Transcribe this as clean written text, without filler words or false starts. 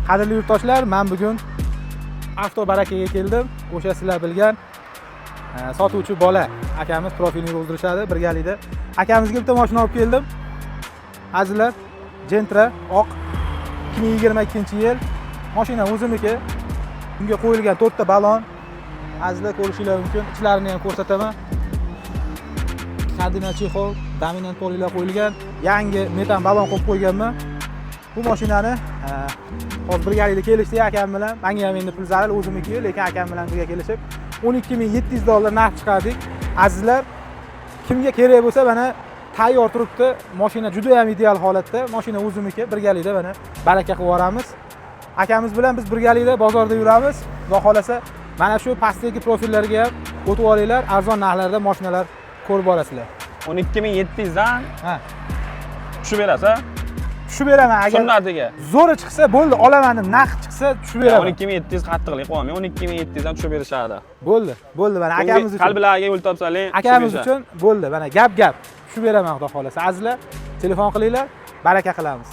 Qadrli yurtdoshlar, men bugun Avto Barakaga keldim. O'sha sizlar bilgan sotuvchi bola akamiz profilini yozdirishadi birgalikda. Akamizga bitta mashina olib keldim. Azizlar, Gentra oq 2022-yil. Mashina o'zimniki. Unga qo'yilgan 4 ta balon. Azizlar ko'rishingiz mumkin. Ichlarini ham ko'rsataman. Kadina chexol, dominant polilar qo'yilgan. Yangi metan balon qo'yib qo'yganman. Bu mashinani hozir birgalikda kelishdik akam bilan. Menga ham endi pul zarar o'zimniki, lekin akam bilan birga kelishib $12.700 narx chiqardik. Azizlar, kimga kerak bo'lsa mana tayyor turibdi. Mashina juda ham ideal holatda. Mashina o'zimniki, birgalikda mana baraka qilib yuboramiz. Akamiz bilan biz birgalikda bozorda yuramiz. Xudo xolasa mana shu pastdagi profillarga ham o'tib olinglar, arzon narxlarda mashinalar ko'rib olasizlar. 12.700 dan tushib berasiz. Tushib beraman agar Sunnatiga. zo'ri chiqsa bo'ldi, olaman deb naq chiqsa tushib beraman. 12.700 qattiqlik qo'ymayman. 12.700 dan tushib berishadi. Bo'ldi, mana akamiz uchun. Qalblarga yo'l topsalar, akamiz uchun bo'ldi. Mana gap tushib beraman xudo xolasa. Azizlar, telefon qilinglar, baraka qilamiz.